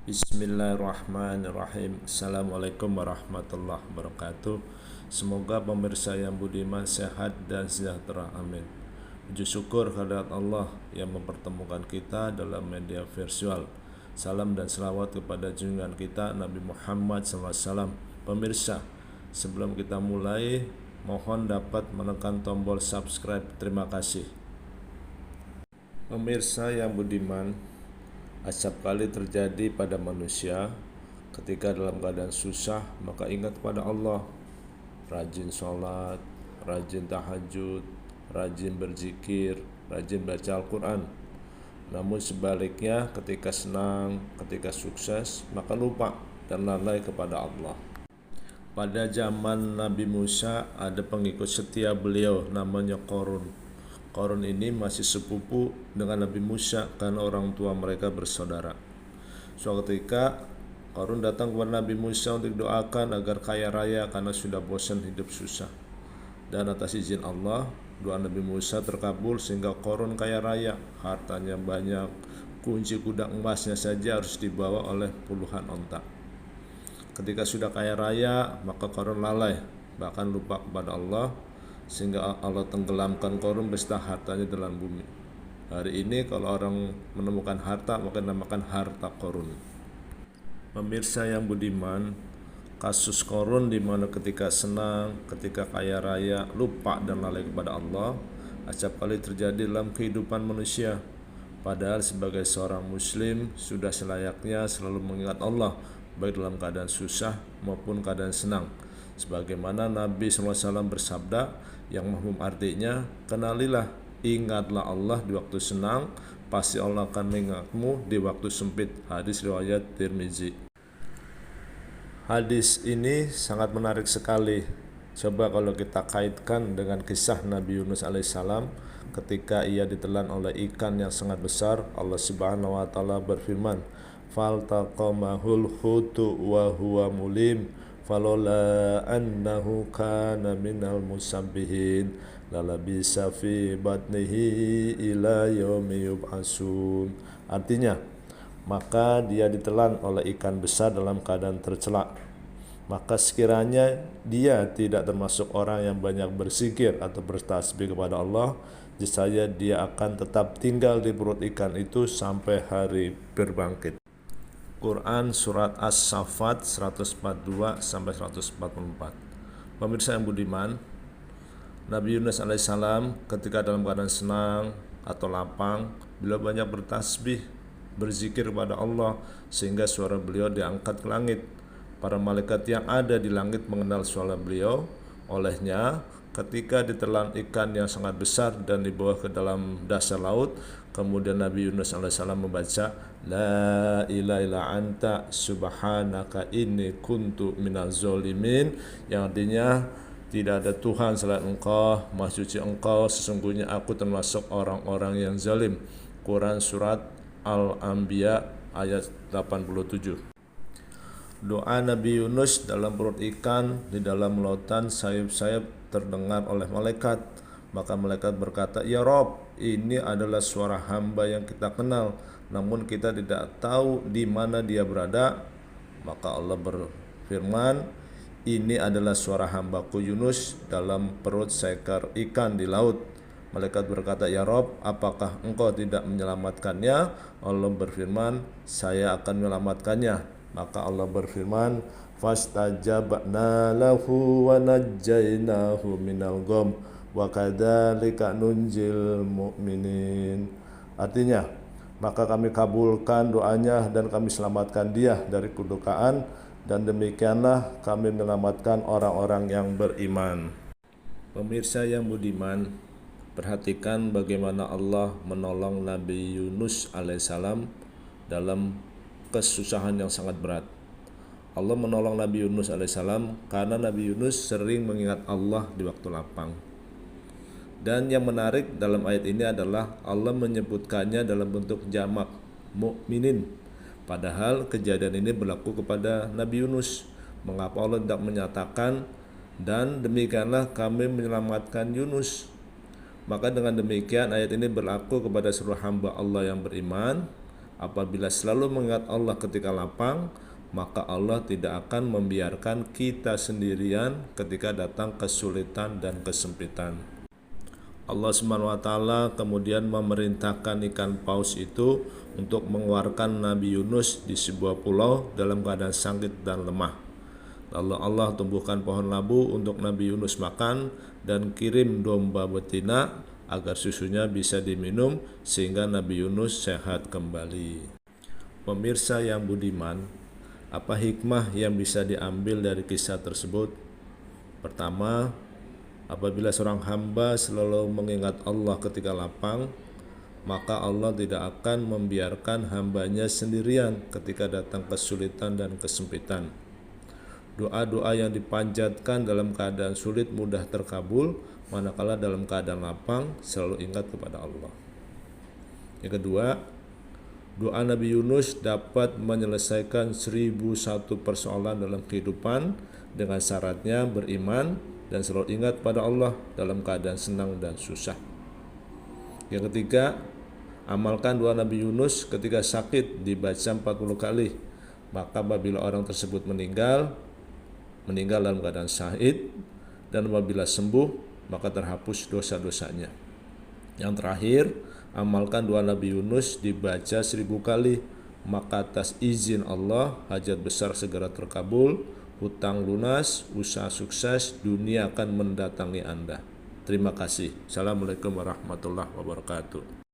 Bismillahirrahmanirrahim. Assalamualaikum warahmatullahi wabarakatuh. Semoga pemirsa yang budiman sehat dan sejahtera. Amin. Puji syukur kehadirat Allah yang mempertemukan kita dalam media virtual. Salam dan selawat kepada junjungan kita Nabi Muhammad SAW. Pemirsa, sebelum kita mulai, mohon dapat menekan tombol subscribe. Terima kasih. Pemirsa yang budiman, acap kali terjadi pada manusia ketika dalam keadaan susah maka ingat kepada Allah, rajin sholat, rajin tahajud, rajin berzikir, rajin baca Al-Quran. Namun sebaliknya ketika senang, ketika sukses maka lupa dan lalai kepada Allah. Pada zaman Nabi Musa ada pengikut setia beliau namanya Qarun. Qarun ini masih sepupu dengan Nabi Musa karena orang tua mereka bersaudara. Suatu ketika Qarun datang kepada Nabi Musa untuk doakan agar kaya raya karena sudah bosan hidup susah. Dan atas izin Allah, doa Nabi Musa terkabul sehingga Qarun kaya raya, hartanya banyak, kunci gudang emasnya saja harus dibawa oleh puluhan onta. Ketika sudah kaya raya, maka Qarun lalai, bahkan lupa kepada Allah, sehingga Allah tenggelamkan Qarun beserta hartanya dalam bumi. Hari ini kalau orang menemukan harta maka dinamakan harta Qarun. Pemirsa yang budiman, kasus Qarun di mana ketika senang, ketika kaya raya, lupa dan lalai kepada Allah, acap kali terjadi dalam kehidupan manusia. Padahal sebagai seorang muslim sudah selayaknya selalu mengingat Allah, baik dalam keadaan susah maupun keadaan senang. Sebagaimana Nabi SAW bersabda, yang mafhum artinya, kenalilah, ingatlah Allah di waktu senang, pasti Allah akan mengingatmu di waktu sempit. Hadis riwayat Tirmizi. Hadis ini sangat menarik sekali. Coba kalau kita kaitkan dengan kisah Nabi Yunus alaihissalam ketika ia ditelan oleh ikan yang sangat besar. Allah Subhanahu wa taala berfirman, "Faltaqamahul hutu wa huwa mulim falola annahu kana minal musabbihin lalabisa fi batnihi ila yaumi yub'asun." Artinya, maka dia ditelan oleh ikan besar dalam keadaan tercela. Maka sekiranya dia tidak termasuk orang yang banyak berzikir atau bertasbih kepada Allah, niscaya dia akan tetap tinggal di perut ikan itu sampai hari berbangkit. Quran Surat As-Saffat 142 sampai 144. Pemirsa yang budiman, Nabi Yunus alaihissalam ketika dalam keadaan senang atau lapang, beliau banyak bertasbih, berzikir kepada Allah sehingga suara beliau diangkat ke langit. Para malaikat yang ada di langit mengenal suara beliau. Olehnya ketika ditelan ikan yang sangat besar dan dibawa ke dalam dasar laut, kemudian Nabi Yunus alaihissalam membaca, La ilaha illa anta subhanaka inni kuntu minaz zalimin, yang artinya tidak ada Tuhan selain Engkau, Maha Suci Engkau, sesungguhnya aku termasuk orang-orang yang zalim. Quran Surat Al-Anbiya ayat 87. Doa Nabi Yunus dalam perut ikan, di dalam lautan, sayap-sayap terdengar oleh malaikat. Maka malaikat berkata, Ya Rob, ini adalah suara hamba yang kita kenal, namun kita tidak tahu di mana dia berada. Maka Allah berfirman, ini adalah suara hambaku Yunus dalam perut seekor ikan di laut. Malaikat berkata, Ya Rob, apakah engkau tidak menyelamatkannya? Allah berfirman, saya akan menyelamatkannya. Maka Allah berfirman, fastajabna lahu wa najjaynahu minal gham wa kadzalika nunjil mu'minin. Artinya, maka kami kabulkan doanya dan kami selamatkan dia dari kedukaan, dan demikianlah kami menyelamatkan orang-orang yang beriman. Pemirsa yang budiman, perhatikan bagaimana Allah menolong Nabi Yunus alaihissalam dalam kesusahan yang sangat berat. Allah menolong Nabi Yunus alaihissalam karena Nabi Yunus sering mengingat Allah di waktu lapang. Dan yang menarik dalam ayat ini adalah Allah menyebutkannya dalam bentuk jamak, mukminin. Padahal kejadian ini berlaku kepada Nabi Yunus. Mengapa Allah tidak menyatakan, dan demikianlah kami menyelamatkan Yunus? Maka dengan demikian ayat ini berlaku kepada seluruh hamba Allah yang beriman, Apabila selalu mengingat Allah ketika lapang, maka Allah tidak akan membiarkan kita sendirian ketika datang kesulitan dan kesempitan. Allah Subhanahu wa taala kemudian memerintahkan ikan paus itu untuk mengeluarkan Nabi Yunus di sebuah pulau dalam keadaan sakit dan lemah. Lalu Allah tumbuhkan pohon labu untuk Nabi Yunus makan dan kirim domba betina agar susunya bisa diminum sehingga Nabi Yunus sehat kembali. Pemirsa yang budiman, apa hikmah yang bisa diambil dari kisah tersebut? Pertama, apabila seorang hamba selalu mengingat Allah ketika lapang, maka Allah tidak akan membiarkan hambanya sendirian ketika datang kesulitan dan kesempitan. Doa-doa yang dipanjatkan dalam keadaan sulit mudah terkabul, manakala dalam keadaan lapang selalu ingat kepada Allah. Yang kedua, doa Nabi Yunus dapat menyelesaikan 1001 persoalan dalam kehidupan dengan syaratnya beriman dan selalu ingat pada Allah dalam keadaan senang dan susah. Yang ketiga, amalkan doa Nabi Yunus ketika sakit dibaca 40 kali. Maka apabila orang tersebut meninggal dalam keadaan syahid, dan apabila sembuh maka terhapus dosa-dosanya. Yang terakhir, amalkan doa Nabi Yunus dibaca 1000 kali, maka atas izin Allah hajat besar segera terkabul, hutang lunas, usaha sukses, dunia akan mendatangi Anda. Terima kasih. Assalamualaikum warahmatullahi wabarakatuh.